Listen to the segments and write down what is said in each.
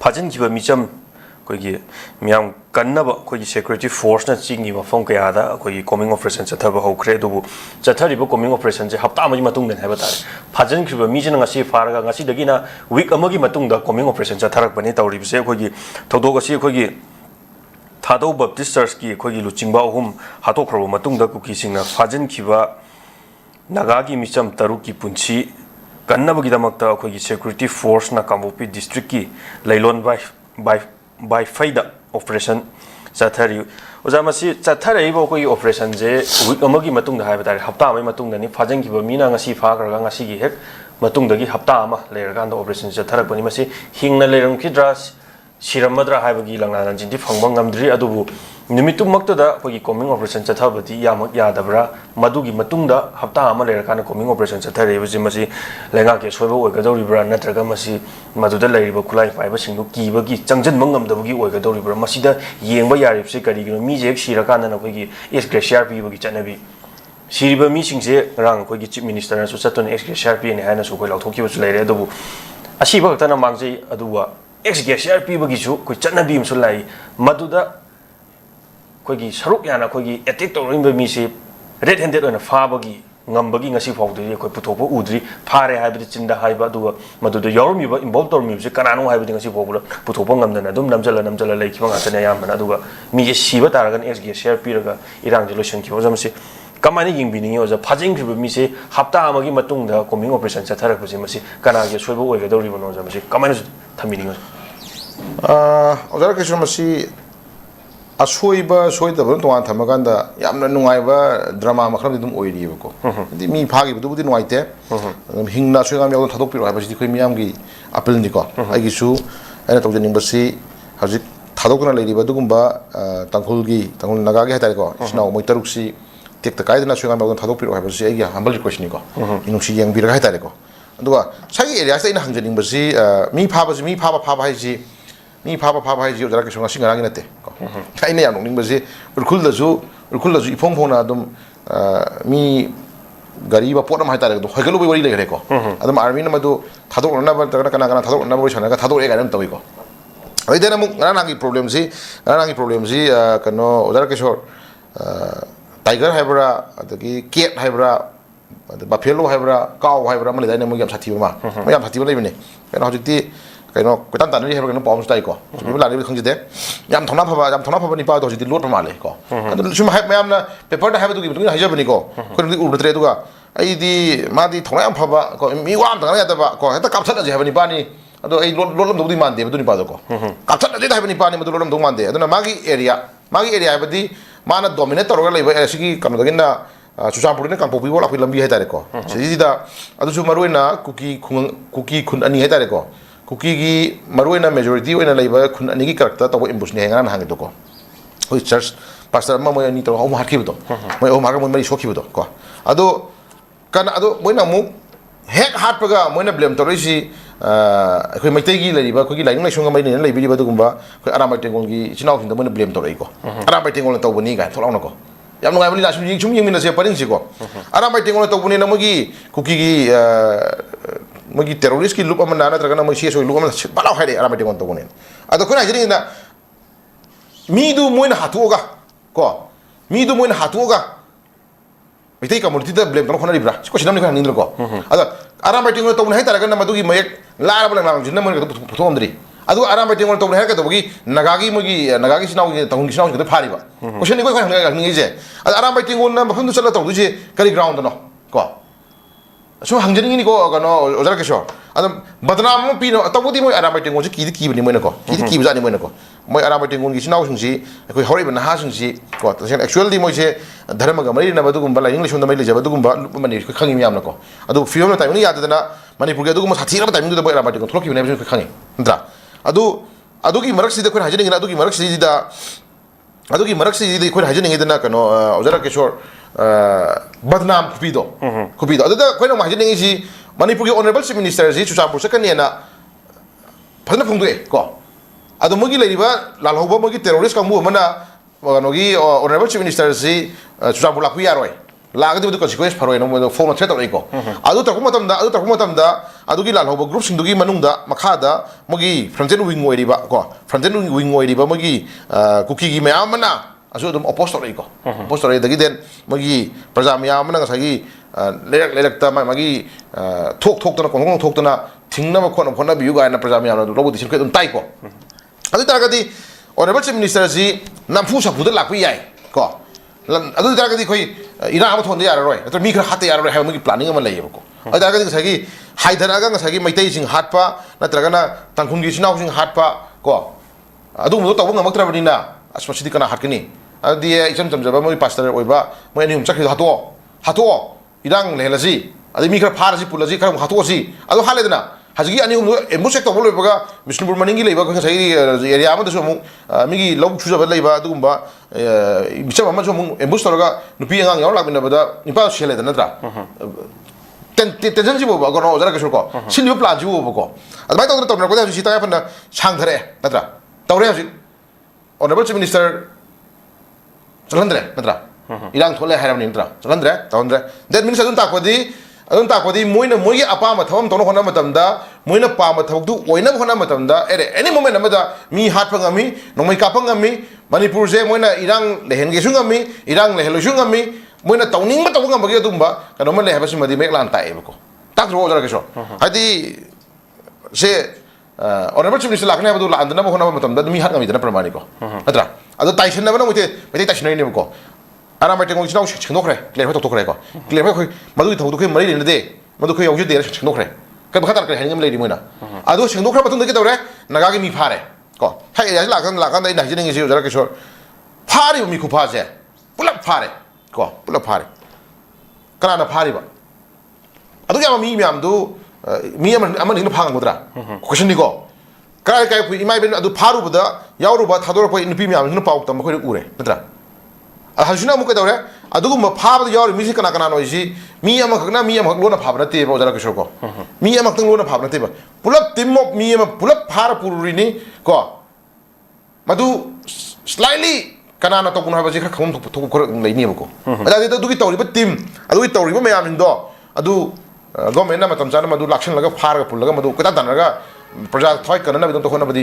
파진 기바 미점 거기 미양 간나바 거기 세큐리티 포스나 징이 마phong 그야다 거기 고밍 오퍼레이션 자타바 호크레도부 자타리바 고밍 오퍼레이션 제 합다 아무지 마뚱된 해봐 달 파진 기바 미지는 같이 파라가 같이 되기나 윅 아무기 마뚱다 고밍 오퍼레이션 자타락바니 따우리비세 거기 더도가시 거기 타도 법티스터스기 거기 루칭바 홈 하도크로 마뚱다 쿠키싱나 파진 기바 나가기 미점 따루기 분치 간나바기다막다 거기 세큐리티 포스나 감보피 디스트릭기 레일론 by faida operation chathari ojamasi chathari bo koi operation je week amagi matung da haiba tare hafta amai matung da ni phajang ki ba mina ngasi pha kar ga ngasi gi hek matung da gi hafta ama leir ga da operation chathara pani masi hingna leiram ki dras siramadra haiba gi langna nan jinti phangba ngamdri adubu nimitu makta da koi coming operation chathabati yamak yadabra madugi matung da hafta ama leir kana coming operation chathari ba ji masi lenga ke soiba oi ga doribra natraga masi maduda leiriba khulai paiba singdu kibagi changjan mangamdabagi oi ga doribra masida yengba yaribse karigino mi je sira kana na koi ex graciar pi bagi chanabi siriba mi singse rang koi chief minister na su chaton ex graciar pi ne haina su koi lauthoki bu leire adubu asiba tana mangje aduwa ex graciar pi bagi su koi chanabi msu lai maduda koi saruk yana koi attack torimba mi se red handed on fabagi ngambagi ngasi fawdri koi putopo udri phare haibdi chinda haiba duwa madudo yormi ba involve tormi se kanano haibdi ngasi fawbula putopo ngamdana dum namjala leikiba ngatane yamana duwa mi je siba taragan SG share piraga irang solution ki ojamsi kamani yingbiningi oja phajing khiba mi se hapta amagi matungda coming operation chathara pasi masi kanage soiba oiga dori bono ojamsi kamani thaminingi ojara kesho masi asoiba soidaba tongan thamaganda yamna nungaiba drama makram dum oiribako di mi phagi budubudi nuaite hingna soigam yaw thadok piro habasi khoi miyamgi apel niko agi su ana tawjani basi hajik thadokna leiriba dugumba tangkhul nagagi hatare ko isna moi taruksi tek takai dana soigam yaw thadok piro habasi agi humble request niko inungsi yang biraga hatare ko aduga sagi area sa ina hangjaning basi mi phaba haisi ni phaba haisi ojara kesho ngasi ngaragi nate kaine ya nong basi urkhul dazu ifong phona dum mi gari ba potam hai tare do hoigalo boi le gare ko adum army na madu thadok na ba kana thadok na boi sana ka thadok e ga nam tawi ko ai dena mu ngana gi problem si kano ojara kesho tiger haibra adagi cat haibra buffalo haibra cow haibra mali dai na mu yam sathi ma yam sathi ba lebine kana hojiti kaino kutan tan ni haibra kana pom stai ko mi la ni khangjide yam thona phaba ni pa do hojiti lot male ko adu sum haib mayam na paper da haiba du gi haijabani ko khoi urtre duga ai di ma di thona yam phaba ko mi wam ta ya ta ba ko heta kapsat ji haibani pa ni adu ai lot lam du mande du ni pa do ko kapsat ji haibani pa ni du lot lam du mande adu na magi area haibadi mana dominate toroga leiba asigi kanu dagina Chusapur ni kampopi bola koi lambi hai tare ko sidi da adu su maruina cookie khun ani hai tare ko cookie gi maruina majority oina leiba khun ani gi character to imbush ni hengan hang to ko hoi church pastor ma moi ani to ho har ki bo moi ho mar mo mari so ki bo ko adu kan adu moina mu hek hat paga moina blame to risi khoi maitai gi leiba khoi gi laing lai sunga mai ni leibi ba du gumba khoi aramai tengol gi chinau hin da moina blame to rei ko aramai tengol to boni ga tholau na ko yam ngai mali nasum jing chum ying mina se paring si ko aramai tengol to boni na mogi cookie gi mogi terrorist ki loop amana na tragana moi so loop amana balau haide aramai tengol to boni ado khona jini na mi du moina hatuoga ko mi du moina hatuoga mitai community da blame to khona ribra ko sinam ni khana nindro ko ado aramai tengol to boni hai taragana madugi mayek la bala na jinna moina to phomdri adu aramai tengol to boni hai ka to bogi nagagi sinau gi tong sinau gi to phariba ko sheni ko khana ngi je aramai tengol na mafam du chala to du je kari ground no ko so hangjani ni ko no ojara kesho adam badnam mo pino to bodi moi aramai tengol ji ki bani moina ko ki bani moina ko moi aramai tengol gi sinau sing ji ko hori ban ha sing ji ko actually moi je dharma ga mari na badu gum bala english unda mai le jaba du gum ba mani ko khangi miam na ko adu film na time ni yada na manipur ga du gum sathi ra time du aramai tengol thloki ne ko khangi ndra adu ki marak si de ko hajani na adu ki marak si de ko hajani de na kano ojara keshor badnam kupido adu da ko na hajani si manipur ki honorable chief minister ji chusapur sakani na phana phungdu ko adu mogi leiba lalhoba mogi terrorist kamu mana kano gi honorable chief minister ji chusapur lakui yaroi ꯂꯥꯛꯒꯗꯤ ꯃꯗꯨ consequence ꯐꯔꯣꯏꯅ ꯃꯣꯏꯗꯣ phone thread ꯇꯧꯔꯛꯏꯀꯣ ꯑꯗꯨ ꯇꯧꯔꯛꯄ ꯃꯇꯝꯗ ꯑꯗꯨꯒꯤ ꯂꯥꯜꯍꯧꯕ ꯒ꯭ꯔꯨꯞꯁꯤꯡꯗꯨꯒꯤ ꯃꯅꯨꯡꯗ ꯃꯈꯥꯗ ꯃꯣꯏꯒꯤ ꯐ꯭ꯔꯟꯇꯦꯟ wing ꯑꯣꯏꯔꯤꯕ ꯀꯣ ꯐ꯭ꯔꯟꯇꯦꯟ ꯋꯤꯡ ꯑꯣꯏꯔꯤꯕ ꯃꯣꯏꯒꯤ ꯀꯨꯀꯤꯒꯤ ꯃꯌꯥꯝ ꯑꯃꯅ ꯑꯁꯨ ꯑꯗꯨꯝ ꯑꯣꯄꯣꯁ ꯇꯧꯔꯛꯏꯀꯣ ꯑꯣꯄꯣꯁ ꯇꯧꯔꯛꯏ ꯑꯗꯒꯤ ꯗꯦꯟ ꯃꯣꯏꯒꯤ ꯄ꯭ꯔꯖꯥ ꯃꯌꯥꯝ ꯑꯃꯅ ꯉꯁꯥꯏꯒꯤ ꯂꯩꯔꯛꯇ ꯃꯥꯒꯤ ꯊꯣꯛꯇꯅ ꯀꯣꯟꯊꯣꯡ ꯊꯣꯛꯇꯅ ꯊꯤꯡꯅꯕ ꯍꯣꯠꯅꯕꯤꯌꯨ ꯀꯥꯏꯅ ꯄ꯭ꯔꯖꯥ ꯃꯌꯥꯝꯅ ꯂꯧꯕ ꯗꯤꯁꯤꯖꯟ ꯑꯗꯨꯝ ꯇꯥꯏꯀꯣ ꯑꯗꯨ ꯇꯥꯔꯒꯗꯤ ꯑꯣꯅꯔꯦꯕꯜ ꯆꯤꯐ ꯃꯤꯅꯤꯁꯇꯔ ꯑꯁꯤ ꯅꯝꯐꯨ ꯁꯥꯐꯨꯗ ꯂꯥꯛꯄ ꯌꯥꯏ ꯀꯣ ꯑꯗꯨ ꯇꯥꯔꯒꯗꯤ ꯑꯩꯈꯣꯏ ꯏꯔꯥꯡ ꯑꯃ ꯊꯣꯟꯗ ꯌꯥꯔꯔꯣꯏ ꯅꯠꯇ꯭ꯔꯒ ꯃꯤ ꯈꯔ ꯍꯥꯠꯇ ꯌꯥꯔꯔꯣꯏ ꯍꯥꯏꯕ ꯃꯣꯏꯒꯤ ꯄ꯭ꯂꯥꯅꯤꯡ ꯑꯃ ꯂꯩꯌꯦꯕꯀꯣ ꯑꯗꯨ ꯇꯥꯔꯒꯗꯤ ꯉꯁꯥꯏꯒꯤ ꯍꯥꯏꯊꯔꯛꯑꯒ ꯉꯁꯥꯏꯒꯤ ꯃꯩꯇꯩꯁꯤꯡ ꯍꯥꯠꯄ ꯅꯠꯇ꯭ꯔꯒꯅ ꯇꯥꯡꯈꯨꯜꯒꯤ ꯏꯆꯤꯜ ꯏꯅꯥꯎꯁꯤꯡ ꯍꯥꯠꯄ ꯀꯣ ꯑꯗꯨꯒꯨꯝꯕꯗꯣ ꯇꯧꯕ ꯉꯝꯃꯛꯇ꯭ꯔꯕꯅꯤꯅ ꯑꯁ ꯃꯁꯤꯗꯤ ꯀꯅꯥ ꯍꯥꯠꯀꯅꯤ ꯑꯗꯨꯗꯤ ꯏꯆꯝ ꯆꯝꯖꯕ ꯃꯣꯏ ꯄꯥꯁꯇꯔ ꯑꯣꯏꯕ ꯃꯣꯏ ꯑꯅꯤ ꯑꯍꯨꯝ ꯆꯠꯈꯤꯗꯣ ꯍꯥꯠꯇꯣꯛꯑꯣ ꯏꯔꯥꯡ ꯂꯩꯍꯜꯂꯁꯤ ꯑꯗꯩ ꯃꯤ ꯈꯔ ꯐꯥꯔꯁꯤ ꯄꯨꯜꯂꯁꯤ ꯈꯔ ꯍꯥꯠꯇꯣꯛꯑꯁꯤ ꯑꯗꯨ ꯍꯥꯠꯂꯦꯗꯅ ꯍꯧꯖꯤꯛꯀꯤ ꯑꯅꯤ ꯑꯍꯨꯝꯗꯣ ꯑꯦꯝꯕꯨꯁ ꯆꯦꯛ ꯇꯧꯕ ꯂꯣꯏꯕꯒ ꯕꯤꯁꯅꯨꯄꯨꯔ ꯃꯅꯤꯡꯒꯤ ꯂꯩꯕ ꯉꯁꯥꯏꯒꯤ ꯑꯦꯔꯤꯌꯥ ꯑꯃꯗꯁꯨ ꯑꯃꯨꯛ ꯃꯤꯒꯤ ꯂꯧ ꯁꯨꯖꯕ ꯂꯩꯕ ꯑꯗꯨꯒꯨꯝꯕ ꯃꯤꯆꯝ ꯑꯃꯁꯨ ꯑꯃꯨꯛ ꯑꯦꯝꯕꯨꯁ ꯇꯧꯔꯒ ꯅꯨꯄꯤ ꯑꯉꯥꯡ ꯌꯥꯎꯔ ꯂꯥꯛꯃꯤꯟꯅꯕꯗ ꯅꯤꯄꯥ ꯁꯤꯍꯜꯂꯦꯗ ꯅꯠꯇ꯭ꯔꯥ ꯇꯦꯟꯁꯟꯁꯤꯕꯨꯕ ꯀꯩꯅꯣ ꯑꯣꯖꯥꯔꯀꯦꯁꯣꯔꯀꯣ ꯁꯤꯜꯂꯤꯕ ꯄ꯭ꯂꯥꯟꯁꯤꯕꯨꯕꯀꯣ ꯑꯗꯨꯃꯥꯏꯅ ꯇꯧꯅꯔꯛꯄꯗ ꯍꯧꯖꯤꯛꯁꯤ ꯇꯉꯥꯏ ꯐꯗꯅ ꯁꯥꯡꯊꯔꯛꯑꯦ ꯅꯠꯇ꯭ꯔꯥ ꯇꯧꯔꯦ ꯍꯧꯖꯤꯛ ꯑꯣꯅꯔꯦꯕꯜ ꯆꯤꯐ ꯃꯤꯅꯤꯁꯇꯔ ꯆꯠꯍꯟꯗ꯭ꯔꯦ ꯅꯠꯇ꯭ꯔꯥ ꯏꯔꯥꯡ ꯊꯣꯛꯂꯦ ꯍꯥꯏꯔꯕꯅꯤ ꯅꯠꯇ꯭ꯔꯥ ꯆꯠꯍꯟꯗ꯭ꯔꯦ ꯇꯧꯍꯟꯗ꯭ꯔꯦ ꯗꯦꯠ ꯃꯤꯟꯁ ꯑꯗꯨꯝ ꯇꯥꯛꯄꯗꯤ ꯃꯣꯏꯅ ꯃꯣꯏꯒꯤ ꯑꯄꯥꯝꯕ ꯊꯕꯛ ꯑꯃ ꯇꯧꯅ ꯍꯣꯠꯅꯕ ꯃꯇꯝꯗ ꯃꯣꯏꯅ ꯄꯥꯝꯕ ꯊꯕꯛꯇꯨ ꯑꯣꯏꯅꯕ ꯍꯣꯠꯅꯕ ꯃꯇꯝꯗ ꯑꯦꯅꯤ ꯃꯣꯃꯦꯟ ꯑꯃꯗ ꯃꯤ ꯍꯥꯠꯄ ꯉꯝꯃꯤ ꯅꯣꯡꯃꯩ ꯀꯥꯞꯄ ꯉꯝꯃꯤ ꯃꯅꯤꯄꯨꯔꯁꯦ ꯃꯣꯏꯅ ꯏꯔꯥꯡ ꯂꯩꯍꯟꯒꯦꯁꯨ ꯉꯝꯃꯤ ꯏꯔꯥꯡ ꯂꯩꯍꯜꯂꯣꯏꯁꯨ ꯉꯝꯃꯤ ꯃꯣꯏꯅ ꯇꯧꯅꯤꯡꯕ ꯇꯧꯕ ꯉꯝꯕꯒꯤ ꯑꯗꯨꯒꯨꯝꯕ ꯀꯩꯅꯣꯝꯃ ꯂꯩ ꯍꯥꯏꯕꯁꯤꯃꯗꯤ ꯃꯌꯦꯛ ꯂꯥꯅ ꯇꯥꯛꯑꯦꯕꯀꯣ ꯇꯥꯛꯇ꯭ꯔꯣ ꯑꯣꯖꯥꯔꯀꯦꯁꯣꯔ ꯍꯥꯏꯗꯤ ꯁꯦ ꯑꯣꯅꯔꯦꯕꯜ ꯆꯤꯐ ꯃꯤꯅꯤꯁꯇꯔ ꯂꯥꯛꯀꯅꯤ ꯍꯥꯏꯕꯗꯨ ꯂꯥꯛꯍꯟꯗꯅꯕ ꯍꯣꯠꯅꯕ ꯃꯇꯝꯗ ꯑꯗꯨꯝ ꯃꯤ ꯍꯥꯠ ꯉꯝꯃꯤꯗꯅ ꯄ꯭ꯔꯃꯥꯅꯤꯀꯣ ꯅꯠꯇ꯭ꯔꯥ ꯑꯗꯣ ꯇꯥꯏꯁꯟꯅꯕꯅ ꯃꯩꯇꯩ ꯇꯥꯏꯁꯟꯅꯔꯤꯅꯦꯕꯀꯣ ꯑꯔꯥꯝꯕꯥꯏ ꯇꯦꯡꯉꯣꯏ ꯏꯆꯤꯜ ꯏꯅꯥꯎ ꯁꯦꯡꯗꯣꯛꯈ꯭ꯔꯦ ꯀ꯭ꯂꯤꯌꯔ ꯍꯣꯏ ꯇꯧꯊꯣꯛꯈ꯭ꯔꯦꯀꯣ ꯀ꯭ꯂꯤꯌꯔ ꯍꯣꯏ ꯃꯗꯨꯒꯤ ꯊꯕꯛꯇꯨ ꯑꯩꯈꯣꯏ ꯃꯔꯤ ꯂꯩꯅꯗꯦ ꯃꯗꯨ ꯑꯩꯈꯣꯏ ꯌꯥꯎꯖꯗꯦꯅ ꯁꯦꯡꯗꯣꯛꯈ꯭ꯔꯦ ꯀꯩ ꯃꯈꯥ ꯇꯥꯔꯛꯀꯦ ꯍꯥꯏꯅꯤꯡ ꯑꯃ ꯂꯩꯔꯤ ꯃꯣꯏꯅ ꯑꯗꯨ ꯁꯦꯡꯗꯣꯛꯈ꯭ꯔ ꯃꯇꯨꯡꯗ ꯀꯩꯗꯧꯔꯦ ꯅꯥꯒꯥꯒꯤ ꯃꯤ ꯐꯥꯔꯦ ꯀꯣ ꯍꯥꯏ ꯑꯦꯔꯤꯌꯥꯁꯤ ꯂꯥꯛꯀꯥꯟꯗ ꯑꯩꯅ ꯍꯥꯏꯖꯅꯤꯡꯉꯤꯁꯤ ꯑꯣꯖꯥꯔꯀꯦꯁꯣꯔ ꯐꯥꯔꯤꯕ ꯃꯤ ꯈꯨꯐꯥꯁꯦ ꯄꯨꯂꯞ ꯐꯥꯔꯦ ꯀꯣ ꯄꯨꯂꯞ ꯐꯥꯔꯦ ꯀꯅꯥꯅ ꯐꯥꯔꯤꯕ ꯑꯗꯨꯛ ꯌꯥꯝꯕ ꯃꯤ ꯃꯌꯥꯝꯗꯨ ꯃꯤ ꯑꯃꯅ ꯐꯥ ꯉꯝꯒꯗ꯭ꯔꯥ ꯀꯣꯏꯁꯟꯅꯤꯀꯣ ꯀꯥꯏ ꯏꯃꯥ ꯏꯕꯦꯟ ꯑꯗꯨ ꯐꯥꯔꯨꯕꯗ ꯌꯥꯎꯔꯨꯕ ꯊꯥꯗꯣꯔꯛꯄ ꯅꯨꯄꯤ ꯃꯌꯥꯝꯁꯤꯅ ꯄꯥꯎ ꯇꯝꯕ ꯑꯩꯈꯣꯏꯅ ꯎꯔꯦ ꯅꯠꯇ꯭ꯔꯥ ꯍꯧꯖꯤꯛꯅ ꯑꯃꯨꯛ ꯀꯩꯗꯧꯔꯦ ꯑꯗꯨꯒꯨꯝꯕ ꯐꯥꯕꯗ ꯌꯥꯎꯔꯤꯕ ꯃꯤꯁꯤ ꯀꯅꯥꯅꯣ ꯍꯥꯏꯁꯤ ꯃꯤ ꯑꯃꯈꯛ ꯂꯣꯟꯅ ꯐꯥꯕ ꯅꯠꯇꯦꯕ ꯑꯣꯖꯥꯔꯀꯦꯁꯣꯔ ꯀꯣ ꯃꯤ ꯑꯃꯈꯛꯇꯪ ꯂꯣꯟꯅ ꯐꯥꯕ ꯅꯠꯇꯦꯕ ꯄꯨꯂꯞ ꯇꯤꯝ ꯑꯣꯐ ꯃꯤ ꯑꯃ ꯄꯨꯂꯞ ꯐꯥꯔ ꯄꯨꯔꯨꯔꯤꯅꯤ ꯀꯣ ꯃꯗꯨ ꯁ꯭ꯂꯥꯏꯠꯂꯤ ꯀꯅꯥꯅ ꯇꯧꯕꯅꯣ ꯍꯥꯏꯕꯁꯤ ꯈꯔ ꯈꯪꯐꯝ ꯊꯣꯛꯄ ꯈꯔ ꯂꯩꯅꯦꯕꯀꯣ ꯑꯗꯨꯒꯤ ꯇꯧꯔꯤꯕ ꯇꯤꯝ ꯑꯗꯨꯒꯤ ꯇꯧꯔꯤꯕ ꯃꯌꯥꯝꯁꯤꯡꯗꯣ ꯑꯗꯨ ꯒꯣꯔꯃꯦꯟꯅ ꯃꯇꯝ ꯆꯥꯅ ꯃꯗꯨ ꯂꯥꯛꯁꯤꯜꯂꯒ ꯐꯥꯔꯒ ꯄꯨꯜꯂꯒ ꯃꯗꯨ ꯀꯣꯏꯇꯥꯟ ꯇꯥꯟꯅꯔꯒ ꯄ꯭ꯔꯖꯥ ꯊꯋꯥꯏ ꯀꯟꯅꯅꯕꯒꯤꯗꯃꯛꯇ ꯍꯣꯠꯅꯕꯗꯤ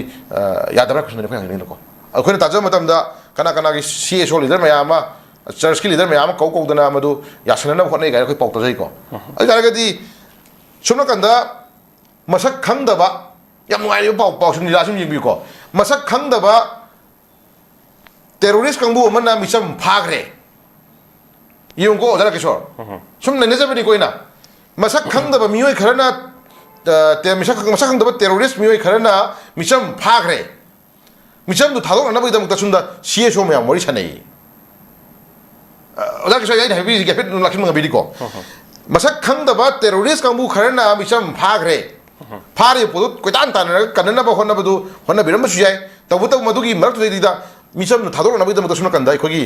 ꯌꯥꯗꯕ꯭ꯔꯥ ꯈꯟꯕꯅꯤ ꯑꯩꯈꯣꯏ ꯍꯪꯅꯤꯡꯉꯤꯅꯀꯣ ꯑꯩꯈꯣꯏꯅ ꯇꯥꯖꯕ ꯃꯇꯝꯗ ꯀꯅꯥꯒꯤ CSO ꯂꯤꯗꯔ ꯃꯌꯥꯝ ꯑꯃ ꯆꯔꯆꯀꯤ ꯂꯤꯗꯔ ꯃꯌꯥꯝ ꯑꯃ ꯀꯧꯗꯅ ꯃꯗꯨ ꯌꯥꯁꯟꯅꯅꯕ ꯍꯣꯠꯅꯩ ꯀꯥꯏꯅ ꯑꯩꯈꯣꯏ ꯄꯥꯎ ꯇꯥꯖꯩꯀꯣ ꯑꯗꯨ ꯇꯥꯔꯒꯗꯤ ꯁꯨꯝ ꯅꯥꯀꯟꯗ ꯃꯁꯛ ꯈꯪꯗꯕ ꯌꯥꯝ ꯅꯨꯡꯉꯥꯏꯔꯤꯕ ꯄꯥꯎ ꯁꯨꯝ ꯂꯤꯂꯥ ꯁꯨꯝ ꯌꯦꯡꯕꯤꯌꯨꯀꯣ ꯃꯁꯛ ꯈꯪꯗꯕ ꯇꯦꯔꯣꯔꯤꯁ ꯀꯥꯡꯕꯨ ꯑꯃꯅ ꯃꯤꯆꯝ ꯐꯥꯈ꯭ꯔꯦ ꯌꯦꯡꯉꯨꯀꯣ ꯑꯣꯖꯥꯔꯀꯦꯁꯣꯔ ꯁꯨꯝ ꯅꯩꯅꯖꯕꯅꯤꯀꯣ ꯑꯩꯅ ꯃꯁꯛ ꯈꯪꯗꯕ ꯃꯤꯑꯣꯏ ꯈꯔꯅ ꯃꯁꯛ ꯈꯪꯗꯕ ꯇꯦꯔꯣꯔꯤꯁ ꯃꯤꯑꯣꯏ ꯈꯔꯅ ꯃꯤꯆꯝ ꯐꯥꯈ꯭ꯔꯦ ꯃꯤꯆꯝꯗꯨ ꯊꯥꯗꯣꯛꯅꯅꯕꯒꯤꯗꯃꯛꯇ ꯁꯨꯝꯗ CSO ꯃꯌꯥꯝ ꯋꯥꯔꯤ ꯁꯥꯟꯅꯩ ꯑꯣꯖꯥꯔꯀꯦꯁꯣꯔ ꯑꯩꯅ ꯍꯥꯏꯕꯤꯔꯤꯁꯤ ꯍꯥꯏꯐꯦꯠ ꯂꯥꯛꯁꯤꯟꯕ ꯉꯝꯕꯤꯔꯤꯀꯣ ꯃꯁꯛ ꯈꯪꯗꯕ ꯇꯦꯔꯣꯔꯤꯁ ꯀꯥꯡꯕꯨ ꯈꯔꯅ ꯃꯤꯆꯝ ꯐꯥꯈ꯭ꯔꯦ ꯐꯥꯔꯤꯕ ꯄꯣꯠꯇꯨ ꯀꯣꯏꯇꯥꯟ ꯇꯥꯟꯅꯔꯒ ꯀꯟꯅꯅꯕ ꯍꯣꯠꯅꯕꯤꯔꯝꯕꯁꯨ ꯌꯥꯏ ꯇꯧꯕꯇꯕꯨ ꯃꯗꯨꯒꯤ ꯃꯔꯛꯇꯨꯗꯩꯗ ꯃꯤꯆꯝꯅ ꯊꯥꯗꯣꯛꯅꯕꯒꯤꯗꯃꯛꯇ ꯁꯨꯝ ꯅꯥꯀꯟꯗ ꯑꯩꯈꯣꯏꯒꯤ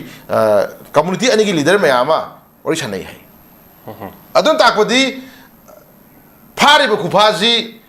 ꯀꯝꯃꯨꯅꯤꯇꯤ ꯑꯅꯤꯒꯤ ꯂꯤꯗꯔ ꯃꯌꯥꯝ ꯑꯃ ꯋꯥꯔꯤ ꯁꯥꯟꯅꯩ ꯍꯥꯏ ꯑꯗꯨꯅ ꯇꯥꯛꯄꯗꯤ ꯐꯥꯔꯤꯕ ꯈꯨꯐꯥꯁꯤ